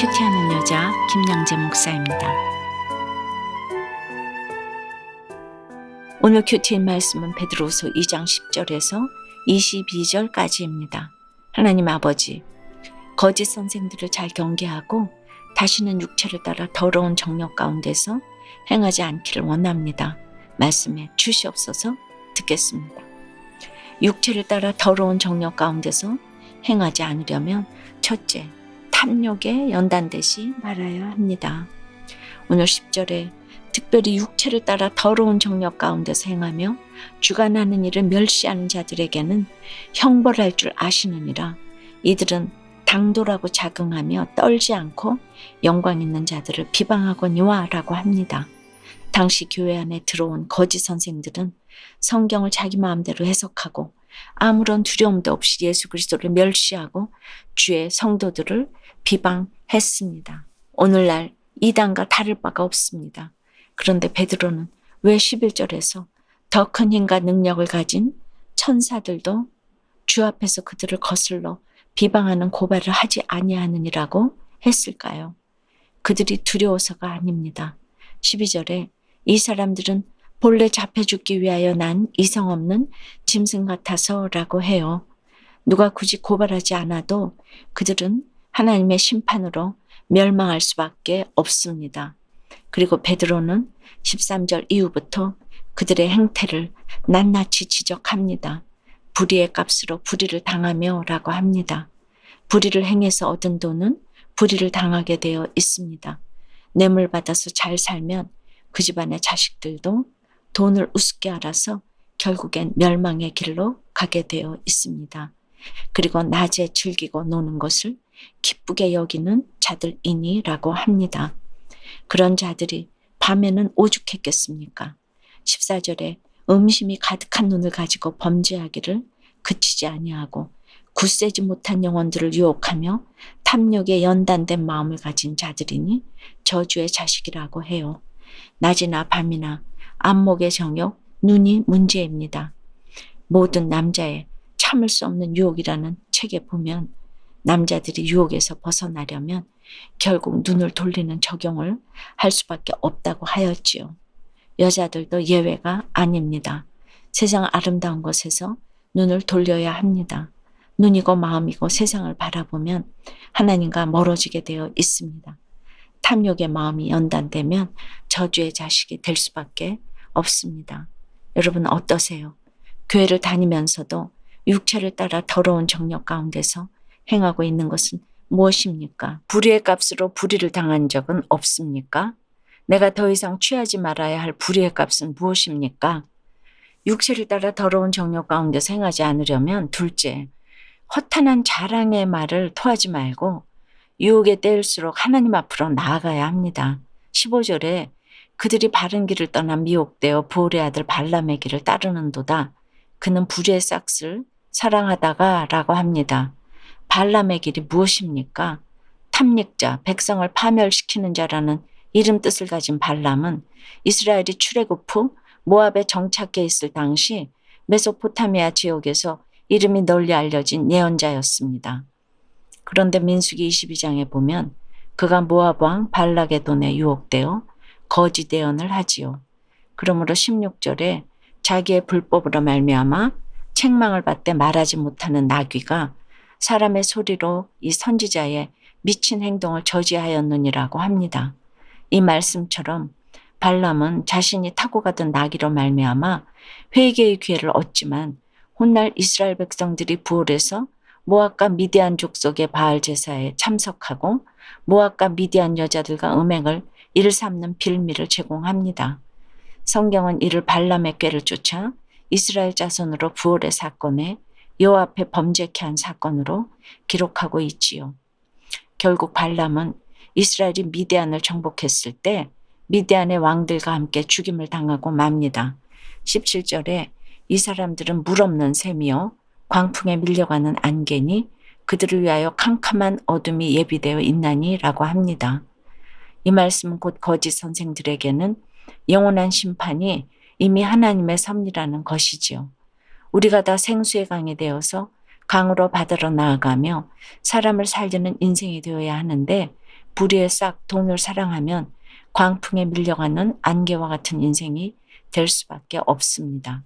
큐티하는 여자 김양재 목사입니다. 오늘 큐티의 말씀은 베드로후서 2장 10절에서 22절까지입니다. 하나님 아버지, 거짓 선생들을 잘 경계하고 다시는 육체를 따라 더러운 정욕 가운데서 행하지 않기를 원합니다. 말씀에 주시옵소서. 듣겠습니다. 육체를 따라 더러운 정욕 가운데서 행하지 않으려면 첫째, 탐욕에 연단되지 말아야 합니다. 오늘 10절에 특별히 육체를 따라 더러운 정욕 가운데서 행하며 주관하는 일을 멸시하는 자들에게는 형벌할 줄 아시느니라. 이들은 당돌하고 자긍하며 떨지 않고 영광 있는 자들을 비방하거니와 라고 합니다. 당시 교회 안에 들어온 거짓 선생들은 성경을 자기 마음대로 해석하고 아무런 두려움도 없이 예수 그리스도를 멸시하고 주의 성도들을 비방했습니다. 오늘날 이단과 다를 바가 없습니다. 그런데 베드로는 왜 11절에서 더 큰 힘과 능력을 가진 천사들도 주 앞에서 그들을 거슬러 비방하는 고발을 하지 아니하느니라고 했을까요? 그들이 두려워서가 아닙니다. 12절에 이 사람들은 본래 잡혀 죽기 위하여 난 이성 없는 짐승 같아서 라고 해요. 누가 굳이 고발하지 않아도 그들은 하나님의 심판으로 멸망할 수밖에 없습니다. 그리고 베드로는 13절 이후부터 그들의 행태를 낱낱이 지적합니다. 불의의 값으로 불의를 당하며 라고 합니다. 불의를 행해서 얻은 돈은 불의를 당하게 되어 있습니다. 뇌물 받아서 잘 살면 그 집안의 자식들도 돈을 우습게 알아서 결국엔 멸망의 길로 가게 되어 있습니다. 그리고 낮에 즐기고 노는 것을 기쁘게 여기는 자들이니라고 합니다. 그런 자들이 밤에는 오죽했겠습니까? 14절에 음심이 가득한 눈을 가지고 범죄하기를 그치지 아니하고 굳세지 못한 영혼들을 유혹하며 탐욕에 연단된 마음을 가진 자들이니 저주의 자식이라고 해요. 낮이나 밤이나 안목의 정욕, 눈이 문제입니다. 모든 남자의 참을 수 없는 유혹이라는 책에 보면 남자들이 유혹에서 벗어나려면 결국 눈을 돌리는 적용을 할 수밖에 없다고 하였지요. 여자들도 예외가 아닙니다. 세상 아름다운 것에서 눈을 돌려야 합니다. 눈이고 마음이고 세상을 바라보면 하나님과 멀어지게 되어 있습니다. 탐욕의 마음이 연단되면 저주의 자식이 될 수밖에 없습니다. 여러분 어떠세요? 교회를 다니면서도 육체를 따라 더러운 정욕 가운데서 행하고 있는 것은 무엇입니까? 불의의 값으로 불의를 당한 적은 없습니까? 내가 더 이상 취하지 말아야 할 불의의 값은 무엇입니까? 육체를 따라 더러운 정욕 가운데서 행하지 않으려면 둘째, 허탄한 자랑의 말을 토하지 말고 유혹에 때일수록 하나님 앞으로 나아가야 합니다. 15절에 그들이 바른 길을 떠나 미혹되어 보올의 아들 발람의 길을 따르는도다. 그는 불의의 싹을 사랑하다가 라고 합니다. 발람의 길이 무엇입니까? 탐닉자, 백성을 파멸시키는 자라는 이름 뜻을 가진 발람은 이스라엘이 출애굽 후 모압에 정착해 있을 당시 메소포타미아 지역에서 이름이 널리 알려진 예언자였습니다. 그런데 민수기 22장에 보면 그가 모압 왕 발락의 돈에 유혹되어 거짓 예언을 하지요. 그러므로 16절에 자기의 불법으로 말미암아 책망을 받되 말하지 못하는 나귀가 사람의 소리로 이 선지자의 미친 행동을 저지하였느니라고 합니다. 이 말씀처럼 발람은 자신이 타고 가던 나귀로 말미암아 회개의 기회를 얻지만 훗날 이스라엘 백성들이 부올해서 모압과 미디안 족속의 바알 제사에 참석하고 모압과 미디안 여자들과 음행을 일삼는 빌미를 제공합니다. 성경은 이를 발람의 꾀를 쫓아 이스라엘 자손으로 부올의 사건에 여호와 앞에 범죄케 한 사건으로 기록하고 있지요. 결국 발람은 이스라엘이 미디안을 정복했을 때 미디안의 왕들과 함께 죽임을 당하고 맙니다. 17절에 이 사람들은 물 없는 샘이요 광풍에 밀려가는 안개니 그들을 위하여 캄캄한 어둠이 예비되어 있나니 라고 합니다. 이 말씀은 곧 거짓 선생들에게는 영원한 심판이 이미 하나님의 섭리라는 것이지요. 우리가 다 생수의 강이 되어서 강으로 바다로 나아가며 사람을 살리는 인생이 되어야 하는데 불의에 싹 돈을 사랑하면 광풍에 밀려가는 안개와 같은 인생이 될 수밖에 없습니다.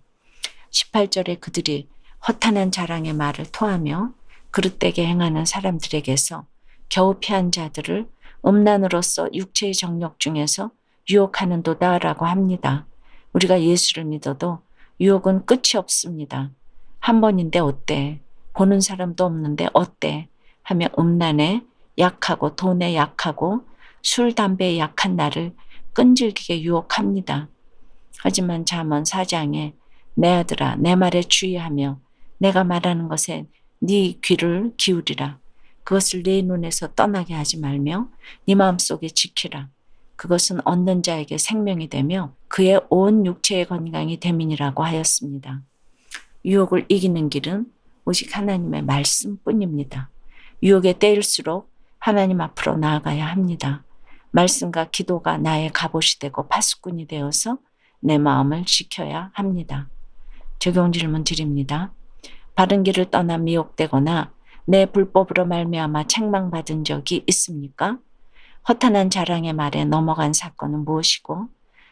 18절에 그들이 허탄한 자랑의 말을 토하며 그릇되게 행하는 사람들에게서 겨우 피한 자들을 음란으로서 육체의 정력 중에서 유혹하는도다라고 합니다. 우리가 예수를 믿어도 유혹은 끝이 없습니다. 한 번인데 어때? 보는 사람도 없는데 어때? 하며 음란에 약하고 돈에 약하고 술, 담배에 약한 나를 끈질기게 유혹합니다. 하지만 잠언 4장에 내 아들아 내 말에 주의하며 내가 말하는 것에 네 귀를 기울이라. 그것을 네 눈에서 떠나게 하지 말며 네 마음속에 지키라. 그것은 얻는 자에게 생명이 되며 그의 온 육체의 건강이 됨이니라고 하였습니다. 유혹을 이기는 길은 오직 하나님의 말씀뿐입니다. 유혹에 때일수록 하나님 앞으로 나아가야 합니다. 말씀과 기도가 나의 갑옷이 되고 파수꾼이 되어서 내 마음을 지켜야 합니다. 적용 질문 드립니다. 바른 길을 떠나 미혹되거나 내 불법으로 말미암아 책망받은 적이 있습니까? 허탄한 자랑의 말에 넘어간 사건은 무엇이고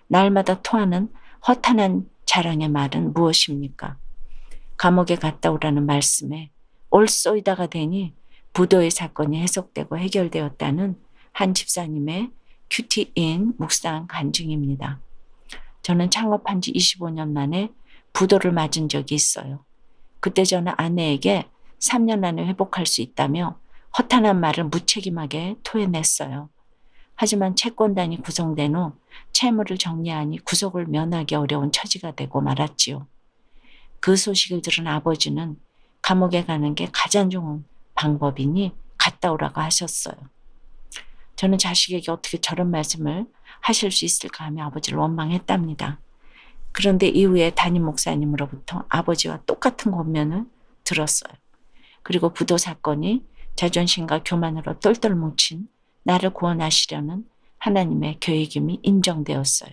날마다 토하는 허탄한 자랑의 말은 무엇입니까? 감옥에 갔다 오라는 말씀에 올쏘이다가 되니 부도의 사건이 해석되고 해결되었다는 한 집사님의 큐티인 묵상 간증입니다. 저는 창업한 지 25년 만에 부도를 맞은 적이 있어요. 그때 저는 아내에게 3년 안에 회복할 수 있다며 허탄한 말을 무책임하게 토해냈어요. 하지만 채권단이 구성된 후 채무를 정리하니 구속을 면하기 어려운 처지가 되고 말았지요. 그 소식을 들은 아버지는 감옥에 가는 게 가장 좋은 방법이니 갔다 오라고 하셨어요. 저는 자식에게 어떻게 저런 말씀을 하실 수 있을까 하며 아버지를 원망했답니다. 그런데 이후에 담임 목사님으로부터 아버지와 똑같은 권면을 들었어요. 그리고 부도 사건이 자존심과 교만으로 똘똘 뭉친 나를 구원하시려는 하나님의 계획임이 인정되었어요.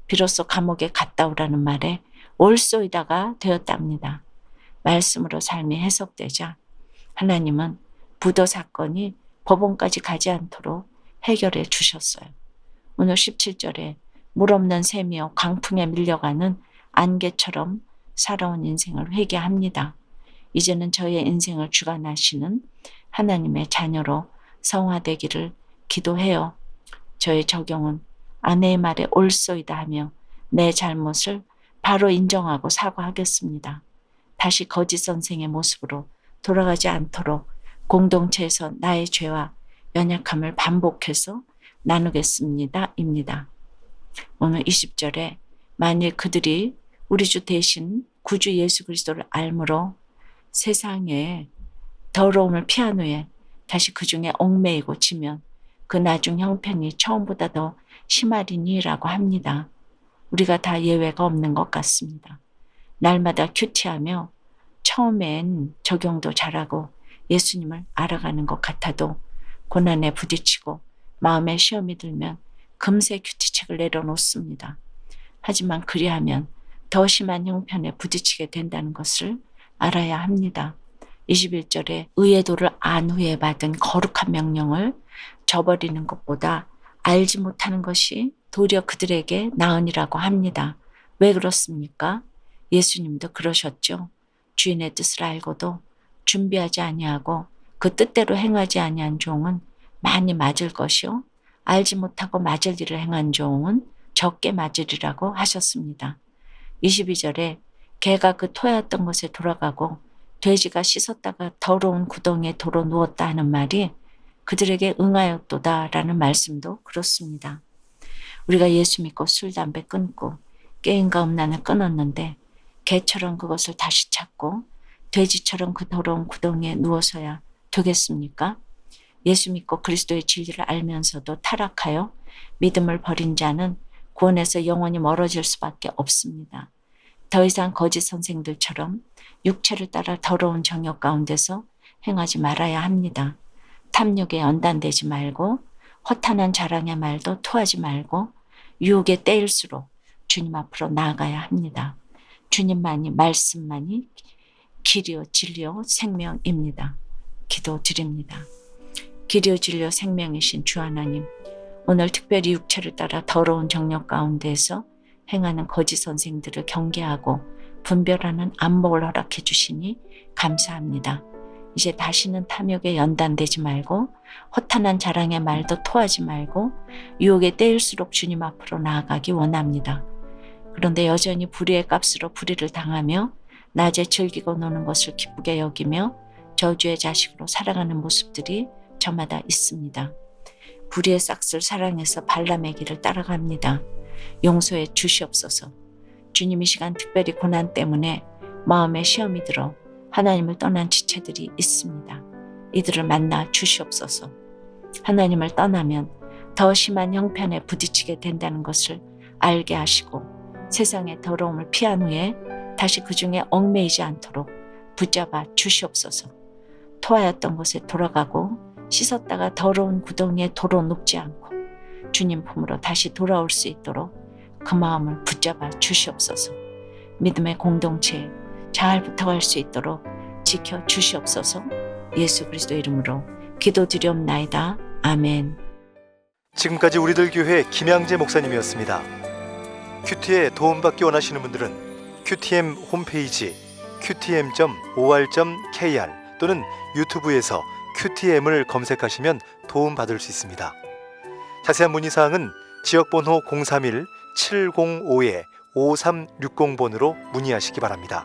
비로소 감옥에 갔다 오라는 말에 올쏘이다가 되었답니다. 말씀으로 삶이 해석되자 하나님은 부도 사건이 법원까지 가지 않도록 해결해 주셨어요. 오늘 17절에 물 없는 샘이여 강풍에 밀려가는 안개처럼 살아온 인생을 회개합니다. 이제는 저의 인생을 주관하시는 하나님의 자녀로 성화되기를 기도해요. 저의 적용은 아내의 말에 올쏘이다 하며 내 잘못을 바로 인정하고 사과하겠습니다. 다시 거짓 선생의 모습으로 돌아가지 않도록 공동체에서 나의 죄와 연약함을 반복해서 나누겠습니다. 입니다. 오늘 20절에 만일 그들이 우리 주 대신 구주 예수 그리스도를 알므로 세상의 더러움을 피한 후에 다시 그 중에 얽매이고 지면 그 나중 형편이 처음보다 더 심하리니라고 합니다. 우리가 다 예외가 없는 것 같습니다. 날마다 큐티하며 처음엔 적용도 잘하고 예수님을 알아가는 것 같아도 고난에 부딪히고 마음에 시험이 들면 금세 큐티책을 내려놓습니다. 하지만 그리하면 더 심한 형편에 부딪히게 된다는 것을 알아야 합니다. 21절에 의의 도를 안 후에 받은 거룩한 명령을 저버리는 것보다 알지 못하는 것이 도리어 그들에게 나으니라고 합니다. 왜 그렇습니까? 예수님도 그러셨죠. 주인의 뜻을 알고도 준비하지 아니하고 그 뜻대로 행하지 아니한 종은 많이 맞을 것이요 알지 못하고 맞을 일을 행한 종은 적게 맞으리라고 하셨습니다. 22절에 개가 그 토했던 곳에 돌아가고 돼지가 씻었다가 더러운 구덩이에 도로 누웠다 하는 말이 그들에게 응하였도다라는 말씀도 그렇습니다. 우리가 예수 믿고 술, 담배 끊고 게임과 음란을 끊었는데 개처럼 그것을 다시 찾고 돼지처럼 그 더러운 구덩이에 누워서야 되겠습니까? 예수 믿고 그리스도의 진리를 알면서도 타락하여 믿음을 버린 자는 구원에서 영원히 멀어질 수밖에 없습니다. 더 이상 거짓 선생들처럼 육체를 따라 더러운 정욕 가운데서 행하지 말아야 합니다. 탐욕에 연단되지 말고 허탄한 자랑의 말도 토하지 말고 유혹에 떼일수록 주님 앞으로 나아가야 합니다. 주님만이 말씀만이 길이요 진리요 생명입니다. 기도드립니다. 길이요 진리요 생명이신 주 하나님, 오늘 특별히 육체를 따라 더러운 정력 가운데에서 행하는 거짓 선생들을 경계하고 분별하는 안목을 허락해 주시니 감사합니다. 이제 다시는 탐욕에 연단되지 말고 허탄한 자랑의 말도 토하지 말고 유혹에 떼일수록 주님 앞으로 나아가기 원합니다. 그런데 여전히 불의의 값으로 불의를 당하며 낮에 즐기고 노는 것을 기쁘게 여기며 저주의 자식으로 살아가는 모습들이 저마다 있습니다. 불의의 싹을 사랑해서 발람의 길을 따라갑니다. 용서해 주시옵소서. 주님, 이 시간 특별히 고난 때문에 마음에 시험이 들어 하나님을 떠난 지체들이 있습니다. 이들을 만나 주시옵소서. 하나님을 떠나면 더 심한 형편에 부딪히게 된다는 것을 알게 하시고 세상의 더러움을 피한 후에 다시 그 중에 얽매이지 않도록 붙잡아 주시옵소서. 토하였던 곳에 돌아가고 씻었다가 더러운 구덩이에 도로 눕지 않고 주님 품으로 다시 돌아올 수 있도록 그 마음을 붙잡아 주시옵소서. 믿음의 공동체에 잘 붙어갈 수 있도록 지켜 주시옵소서. 예수 그리스도 이름으로 기도드리옵나이다. 아멘. 지금까지 우리들 교회 김양재 목사님이었습니다. 큐티에 도움받기 원하시는 분들은 QTM 홈페이지 qtm.or.kr 또는 유튜브에서 QTM을 검색하시면 도움받을 수 있습니다. 자세한 문의사항은 지역번호 031-705-5360번으로 문의하시기 바랍니다.